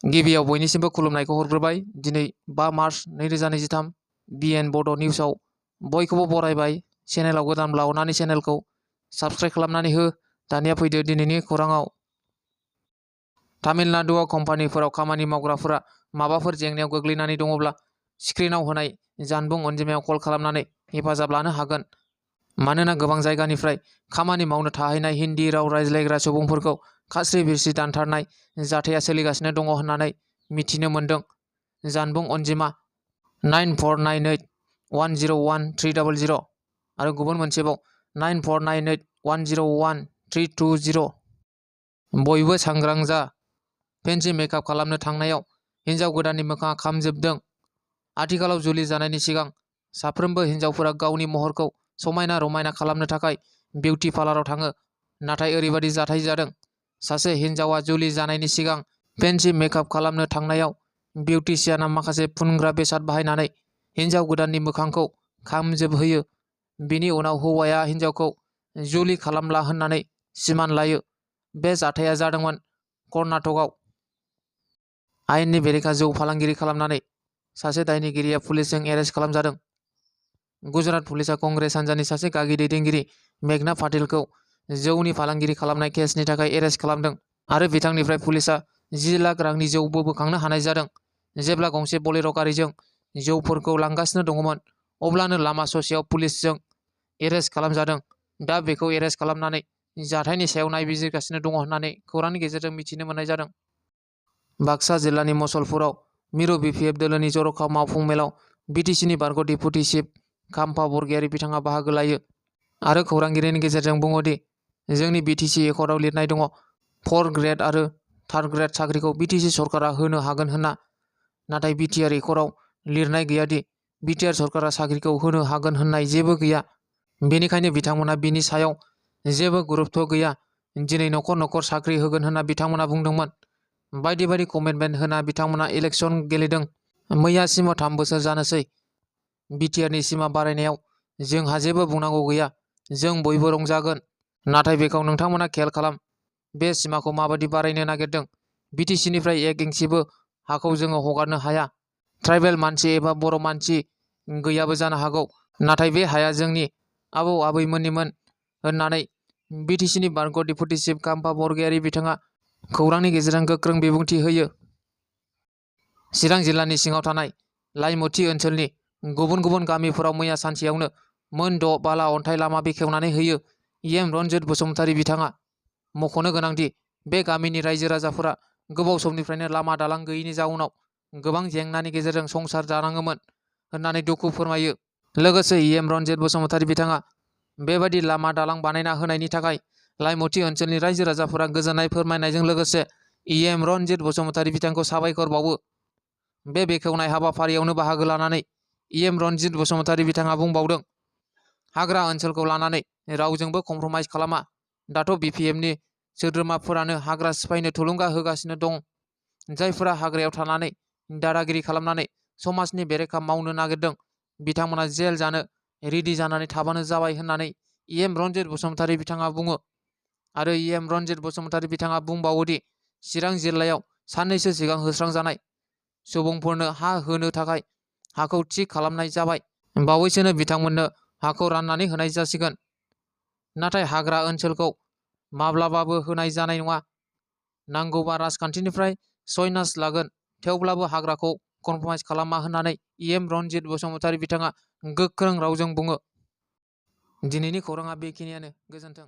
गिबियाव बयनिसिमबो खुलुमनायखौ हरग्रोबाय। दिनै 5 मार्च 2023 BN बड' निउसाव बयखौबो बरायबाय। चेनेलाव गोदानब्ला अननानै चेनेलखौ साबस्क्राइब खालामनानै हो। दानिया फैदो दिनैनि खौराङाव। तामिलनाडुआव कम्पानिफोराव खामानि मावग्राफोरा माबाफोर जेंनायाव गोग्लैनानै दङब्ला स्क्रिनाव होनाय जानबुं अनजिमायाव कल खालामनानै हेफाजाब लानो हागोन। मानोना गोबां जायगानिफ्राय खामानि मावनो थाहैनाय हिन्दी राव रायज्लायग्रा सुबुंफोरखौ खास्रि-बिरसि दानथारनाय जाथाया सोलिगासिनो दङ होननानै मिथिनो मोन्दों। जानबुं अनजिमा 9498101300 आरो गुबुन मोनसेबाव 9498101320। बयबो सांग्रां जा। फेन्सि मेकआप खालामनो थांनायाव हिन्जाव गोदाननि मोखांआ खामजोबदों। आथिखालाव जुलि जानायनि सिगां साफ्रोमबो हिन्जावफोरा गावनि महरखौ समायना-रमायना खालामनो थाखाय बिउटि पार्लाराव थाङो। नाथाय ओरैबायदि जाथाय जादों, सासे हिन्जावआ जुलि जानायनि सिगां फेन्सि मेकआप खालामनो थांनायाव बिउटिशियाना माखासे फुनग्रा बेसाद बाहायनानै हिन्जाव गोदाननि मोखांखौ खामजोबहोयो। बिनि उनाव हौवाया हिन्जावखौ जुलि खालामला होननानै सिमान लायो। बे जाथाया जादोंमोन कर्नाटकआव। आयेननि बेरेखा जौ फालांगिरि खालामनानै सासे दायनिगिरिया पुलिसजों एरेस्ट खालामजादों। गुजरात पुलिसआ कंग्रेस हान्जानि सासे गागि दैदेनगिरि मेघना पाटिलखौ जौनि फालांगिरि खालामनाय केसनि थाखाय एरेस्ट खालामदों आरो बिथांनिफ्राय पुलिसआ 10 लाख रांनि जौबो बोखांनो हानाय जादों। जेब्ला गंसे बलेर' गारिजों जौफोरखौ लांगासिनो दङमोन, अब्लानो लामा ससेयाव पुलिसजों एरेस्ट खालामजादों। दा बेखौ एरेस्ट खालामनानै जाथायनि सायाव नायबिजिरगासिनो दङ होननानै खौरांनि गेजेरजों मिथिनो मोननाय जादों। बाक्सा जिल्लानि मसलपुराव मिरु BPF दोलोनि जर'खा मावफुं मेलाव BTCनि बारग' डेपुटि चिफ खाम्फा बरगयारी बिथाङा बाहागो लायो आरो खौरांगिरिनि गेजेरजों बुङो दि जोंनि BTC एकर्डआव लिरनाय दङ 4 ग्रेड आरो 3 ग्रेड साख्रिखौ BTC सरकारा होनो हागोन होनना। नाथाय BTR एकर्डआव लिरनाय गैया दि BTR सरकारा साख्रिखौ होनो हागोन होननाय जेबो गैया। बेनिखायनो बिथांमोना बिनि सायाव जेबो गुरुत्व गैया। दिनै न'खर साख्रि होगोन होनना बिथांमोना बुंदोंमोन। बायदि बायदि कमिटमेन्ट होना बिथांमोना इलेक्सन गेलेदों। मैया सिमा 3 बोसोर जानोसै। BTRनि सिमा बारायनायाव जोंहा जेबो बुंनांगौ गैया। जों बयबो रंजागोन। नाथाय बेखौ नोंथांमोना खेल खालाम। बे सिमाखौ माबादि बारायनो नागिरदों। BTCनिफ्राय 1 इंचिबो हाखौ जोङो हगारनो हाया। ट्राइबेल मानसि एबा बर' मानसि गैयाबो जानो हागौ। नाथाय बे हाया जोंनि आबौ-आबैमोननिमोन होननानै BTCनि बारग' डेपुटि चिफ खाम्फा बरगयारी बिथाङा खौरांनि गेजेरजों गोख्रों बिबुंथि होयो। चिरां जिल्लानि सिङाव थानाय लाइमुथि ओनसोलनि गुबुन गुबुन गामिफोराव मैया सानसेयावनो मोन 6 बाला अन्थाइ लामा बेखेवनानै होयो EM रन्जित बसुमतारी बिथाङा। मख'नो गोनांदि बे गामिनि रायजो राजाफोरा गोबाव समनिफ्रायनो लामा दालां गैयैनि जाउनाव गोबां जेंनानि गेजेरजों संसार जानाङोमोन होननानै दुखु फोरमायो। लोगोसे EM रन्जित बसुमतारी बिथाङा बेबादि लामा दालां बानायना होनायनि थाखाय लाइमुथि ओनसोलनि रायजो राजाफोरा गोजोननाय फोरमायनायजों लोगोसे EM रन्जित बसुमतारी बिथांखौ साबायखर बावो। बे बेखेवनाय हाबाफारियावनो बाहागो लानानै EM रन्जित बसुमतारी बिथाङा बुंबावदों, हाग्रा ओनसोलखौ लानानै रावजोंबो कमप्रमाइज खालामा। दाथ' BPFनि सोद्रोमाफोरानो हाग्रा सिफायनो थुलुंगा होगासिनो दं। जायफोरा हाग्रायाव थानानै दादागिरि खालामनानै समाजनि बेरेखा मावनो नागिरदों, बिथांमोना जेल जानो रेडि जानानै थाबानो जाबाय होननानै EM रन्जित बसुमतारी बिथाङा बुङो। आरो EM रन्जित बसुमतारी बिथाङा बुंबावोदि चिरां जिल्लायाव साननैसो सिगां होस्रांजानाय सुबुंफोरनो हा होनो थाखाय हाखौ थि खालामनाय जाबाय। बावैसोनो बिथांमोननो हाखौ राननानै होनाय जासिगोन। नाथाय हाग्रा ओनसोलखौ माब्लाबाबो होनाय जानाय नङा। नांगौबा राजखान्थिनिफ्राय सयनास लागोन, थेवब्लाबो हाग्राखौ कमप्रमाइज खालामा होननानै EM रन्जित बसुमतारी बिथाङा गोख्रों रावजों बुङो। दिनैनि खौराङा बेखिनियानो। गोजोन्थों।